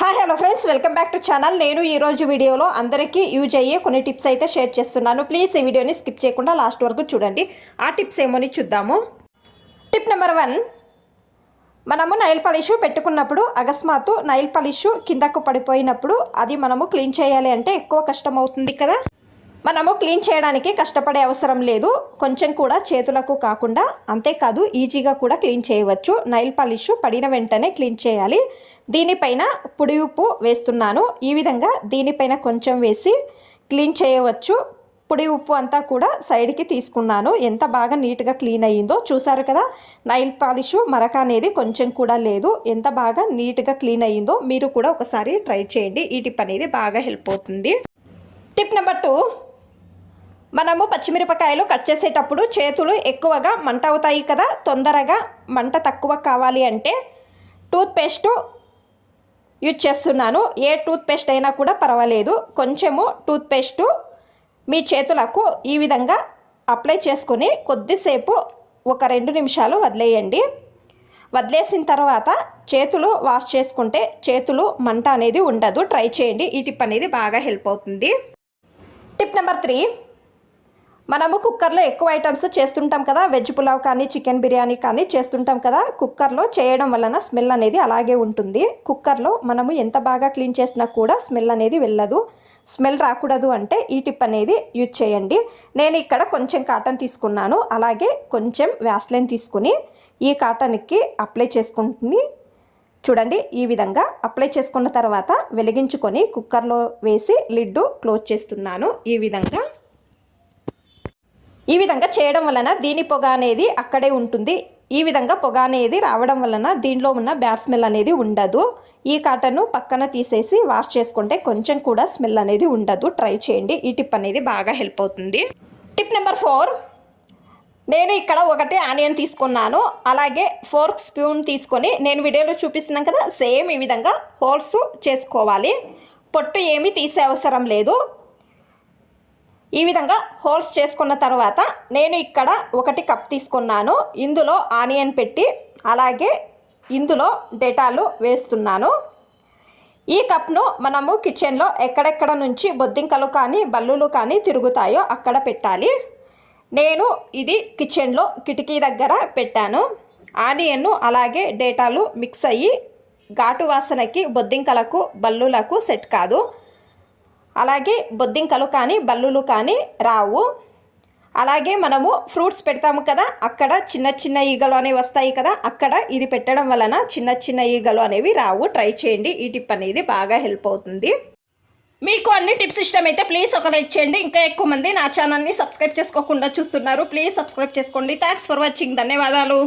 Hi hello friends, welcome back to channel. నేను ఈరోజు వీడియోలో అందరికీ యూజ్ అయ్యే కొన్ని టిప్స్ అయితే షేర్ చేస్తున్నాను. ప్లీజ్ ఈ వీడియోని స్కిప్ చేయకుండా లాస్ట్ వరకు చూడండి. ఆ టిప్స్ ఏమోని చూద్దాము. టిప్ నెంబర్ 1, మనము నైల్ పాలిష్ పెట్టుకున్నప్పుడు అకస్మాత్తు నైల్ పాలిష్ కిందకు పడిపోయినప్పుడు అది మనము క్లీన్ చేయాలి అంటే ఎక్కువ కష్టం అవుతుంది కదా. మనము క్లీన్ చేయడానికి కష్టపడే అవసరం లేదు, కొంచెం కూడా చేతులకు కాకుండా. అంతేకాదు ఈజీగా కూడా క్లీన్ చేయవచ్చు. నైల్ పాలిష్ పడిన వెంటనే క్లీన్ చేయాలి. దీనిపైన పొడి ఉప్పు వేస్తున్నాను. ఈ విధంగా దీనిపైన కొంచెం వేసి క్లీన్ చేయవచ్చు. పొడి ఉప్పు అంతా కూడా సైడ్కి తీసుకున్నాను. ఎంత బాగా నీట్గా క్లీన్ అయ్యిందో చూసారు కదా. నైల్ పాలిష్ మరక అనేది కొంచెం కూడా లేదు. ఎంత బాగా నీట్గా క్లీన్ అయ్యిందో మీరు కూడా ఒకసారి ట్రై చేయండి. ఈ టిప్ అనేది బాగా హెల్ప్ అవుతుంది. టిప్ నెంబర్ 2, మనము పచ్చిమిరపకాయలు కట్ చేసేటప్పుడు చేతులు ఎక్కువగా మంట అవుతాయి కదా. తొందరగా మంట తక్కువ కావాలి అంటే టూత్పేస్ట్ యూజ్ చేస్తున్నాను. ఏ టూత్పేస్ట్ అయినా కూడా పర్వాలేదు. కొంచెము టూత్పేస్టు మీ చేతులకు ఈ విధంగా అప్లై చేసుకొని కొద్దిసేపు ఒక 2 నిమిషాలు వదిలేయండి. వదిలేసిన తర్వాత చేతులు వాష్ చేసుకుంటే చేతులు మంట అనేది ఉండదు. ట్రై చేయండి. ఈ టిప్ అనేది బాగా హెల్ప్ అవుతుంది. టిప్ నెంబర్ 3, మనము కుక్కర్లో ఎక్కువ ఐటమ్స్ చేస్తుంటాం కదా. వెజ్ పులావ్ కానీ చికెన్ బిర్యానీ కానీ చేస్తుంటాం కదా. కుక్కర్లో చేయడం వలన స్మెల్ అనేది అలాగే ఉంటుంది. కుక్కర్లో మనము ఎంత బాగా క్లీన్ చేసినా కూడా స్మెల్ అనేది వెళ్ళదు. స్మెల్ రాకూడదు అంటే ఈ టిప్ అనేది యూజ్ చేయండి. నేను ఇక్కడ కొంచెం కాటన్ తీసుకున్నాను. అలాగే కొంచెం వ్యాస్లైన్ తీసుకుని ఈ కాటన్కి అప్లై చేసుకుంటుని చూడండి. ఈ విధంగా అప్లై చేసుకున్న తర్వాత వెలిగించుకొని కుక్కర్లో వేసి లిడ్ క్లోజ్ చేస్తున్నాను. ఈ విధంగా చేయడం వలన దీని పొగ అనేది అక్కడే ఉంటుంది. ఈ విధంగా పొగ అనేది రావడం వలన దీనిలో ఉన్న బ్యాడ్ స్మెల్ అనేది ఉండదు. ఈ కాటన్ను పక్కన తీసేసి వాష్ చేసుకుంటే కొంచెం కూడా స్మెల్ అనేది ఉండదు. ట్రై చేయండి. ఈ టిప్ అనేది బాగా హెల్ప్ అవుతుంది. టిప్ నెంబర్ 4, నేను ఇక్కడ 1 ఆనియన్ తీసుకున్నాను. అలాగే ఫోర్క్ స్పూన్ తీసుకొని నేను వీడియోలో చూపిస్తున్నాను కదా, సేమ్ ఈ విధంగా హోల్స్ చేసుకోవాలి. పొట్టు ఏమీ తీసే అవసరం లేదు. ఈ విధంగా హోల్స్ చేసుకున్న తర్వాత నేను ఇక్కడ 1 కప్ తీసుకున్నాను. ఇందులో ఆనియన్ పెట్టి అలాగే ఇందులో డెటాల్ వేస్తున్నాను. ఈ కప్ను మనము కిచెన్లో ఎక్కడెక్కడ నుంచి బొద్దింకలు కానీ బల్లులు కానీ తిరుగుతాయో అక్కడ పెట్టాలి. నేను ఇది కిచెన్లో కిటికీ దగ్గర పెట్టాను. ఆనియన్ అలాగే డేటాలు మిక్స్ అయ్యి ఘాటు వాసనకి బొద్దింకలకు బల్లులకు సెట్ కాదు. అలాగే బొద్దింకలు కానీ బల్లులు కానీ రావు. అలాగే మనము ఫ్రూట్స్ పెడతాము కదా, అక్కడ చిన్న చిన్న ఈగలు అనేవి వస్తాయి కదా, అక్కడ ఇది పెట్టడం వలన చిన్న చిన్న ఈగలు అనేవి రావు. ట్రై చేయండి. ఈ టిప్ అనేది బాగా హెల్ప్ అవుతుంది. మీకు అన్ని టిప్స్ ఇష్టమైతే ప్లీజ్ ఒక లైక్ చేయండి. ఇంకా ఎక్కువ మంది నా ఛానల్ని సబ్స్క్రైబ్ చేసుకోకుండా చూస్తున్నారు. ప్లీజ్ సబ్స్క్రైబ్ చేసుకోండి. Thanks for watching. ధన్యవాదాలు.